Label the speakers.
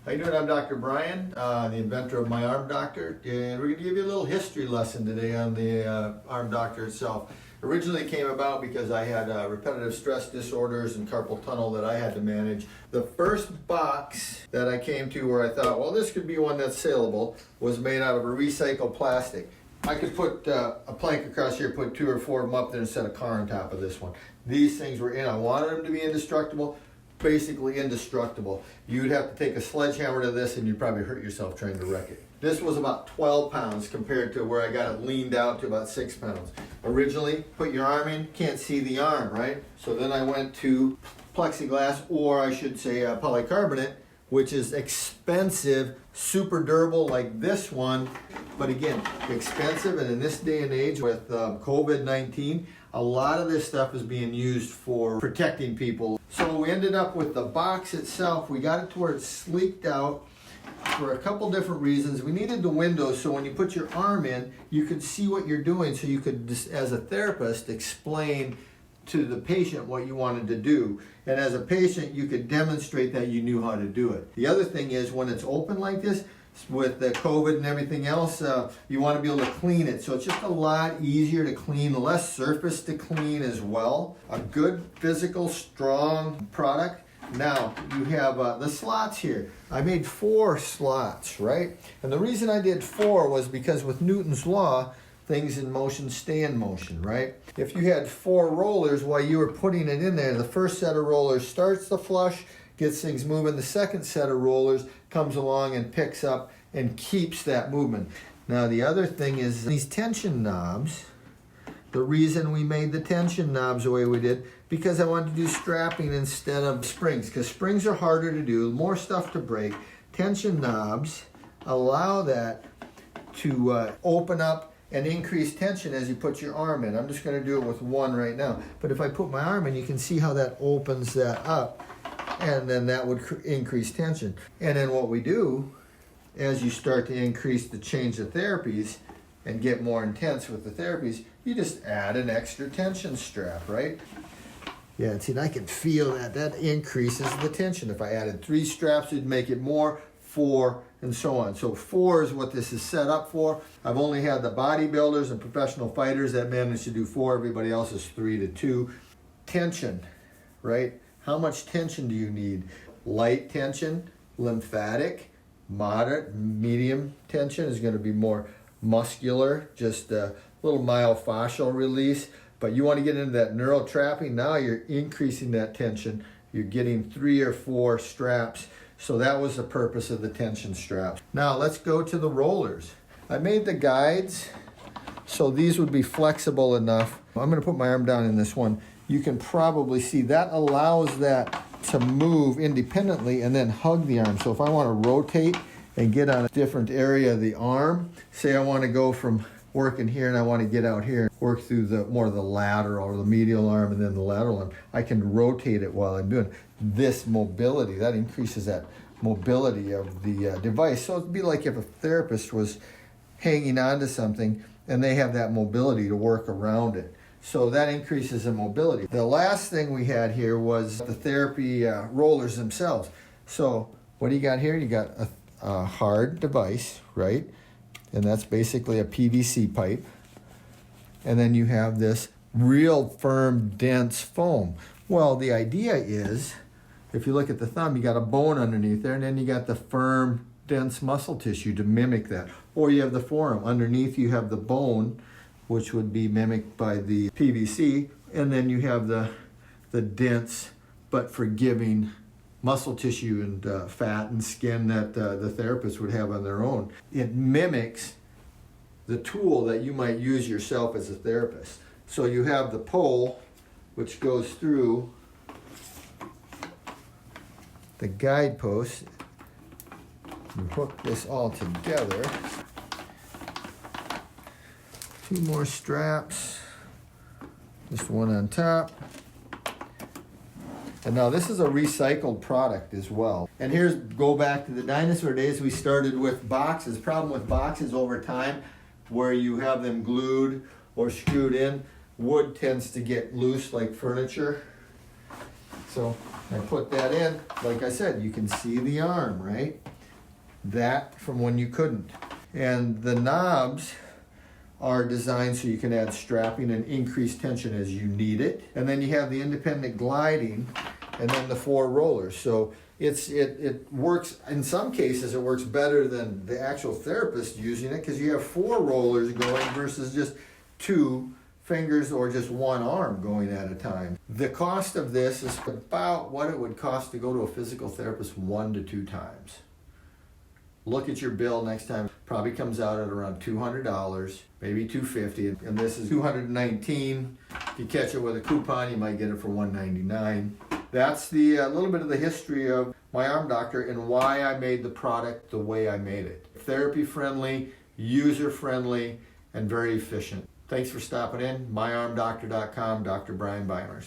Speaker 1: How you doing? I'm Dr. Brian, the inventor of My Arm Doctor, and we're going to give you a little history lesson today on the Arm Doctor itself. Originally came about because I had repetitive stress disorders and carpal tunnel that I had to manage. The first box that I came to where I thought, well, this could be one that's saleable, was made out of a recycled plastic. I could put a plank across here, put 2 or 4 of them up there and set a car on top of this one. These things were in. I wanted them to be indestructible. Basically indestructible. You'd have to take a sledgehammer to this and you'd probably hurt yourself trying to wreck it. This was about 12 pounds compared to where I got it leaned out to about 6 pounds. Originally, put your arm in, can't see the arm, right? So then I went to plexiglass, or I should say polycarbonate, which is expensive, super durable like this one, but again, expensive, and in this day and age with COVID-19, a lot of this stuff is being used for protecting people. So we ended up with the box itself. We got it to where it's sleeked out for a couple different reasons. We needed the windows so when you put your arm in, you could see what you're doing, so you could, just, as a therapist, explain to the patient what you wanted to do. And as a patient, you could demonstrate that you knew how to do it. The other thing is when it's open like this, with the COVID and everything else, you want to be able to clean it. So it's just a lot easier to clean, less surface to clean as well. A good physical, strong product. Now you have the slots here. I made 4 slots, right? And the reason I did 4 was because with Newton's law, things in motion stay in motion, right? If you had 4 rollers while you were putting it in there, the first set of rollers starts the flush, gets things moving. The second set of rollers comes along and picks up and keeps that movement. Now the other thing is these tension knobs. The reason we made the tension knobs the way we did, because I wanted to do strapping instead of springs, because springs are harder to do, more stuff to break. Tension knobs allow that to open up and increase tension as you put your arm in. I'm just going to do it with one right now. But if I put my arm in, you can see how that opens that up, and then that would increase tension. And then what we do, as you start to increase the change of therapies and get more intense with the therapies, you just add an extra tension strap, right? Yeah, and see, I can feel that increases the tension. If I added 3 straps, it'd make it more, 4, and so on. So 4 is what this is set up for. I've only had the bodybuilders and professional fighters that managed to do 4. Everybody else is 3 to 2. Tension, right? How much tension do you need? Light tension, lymphatic, moderate, medium tension is going to be more muscular, just a little myofascial release. But you want to get into that neural trapping. Now you're increasing that tension. You're getting 3 or 4 straps. So that was the purpose of the tension straps. Now let's go to the rollers. I made the guides so these would be flexible enough. I'm going to put my arm down in this one. You can probably see that allows that to move independently and then hug the arm. So if I want to rotate and get on a different area of the arm, say I want to go from working here and I want to get out here, work through the more of the lateral or the medial arm and then the lateral arm, I can rotate it while I'm doing this mobility. That increases that mobility of the device. So it'd be like if a therapist was hanging onto something and they have that mobility to work around it. So that increases the mobility. The last thing we had here was the therapy rollers themselves. So what do you got here? You got a hard device, right? And that's basically a PVC pipe. And then you have this real firm, dense foam. Well, the idea is, if you look at the thumb, you got a bone underneath there, and then you got the firm, dense muscle tissue to mimic that. Or you have the forearm. Underneath you have the bone, which would be mimicked by the PVC, and then you have the dense but forgiving muscle tissue and fat and skin that the therapist would have on their own. It mimics the tool that you might use yourself as a therapist. So you have the pole, which goes through the guidepost. You hook this all together. 2 more straps, just one on top. And now this is a recycled product as well. And here's, go back to the dinosaur days, we started with boxes. Problem with boxes over time, where you have them glued or screwed in, wood tends to get loose like furniture. So I put that in, like I said, you can see the arm, right? That from when you couldn't. And the knobs are designed so you can add strapping and increase tension as you need it. And then you have the independent gliding and then the 4 rollers. So it works, in some cases it works better than the actual therapist using it because you have 4 rollers going versus just 2 fingers or just 1 arm going at a time. The cost of this is about what it would cost to go to a physical therapist 1 to 2 times. Look at your bill next time. Probably comes out at around $200, maybe $250, and this is $219. If you catch it with a coupon, you might get it for $199. That's the little bit of the history of my arm doctor and why I made the product the way I made it. Therapy friendly, user friendly, and very efficient. Thanks for stopping in. myarmdoctor.com, Dr. Brian Bymers.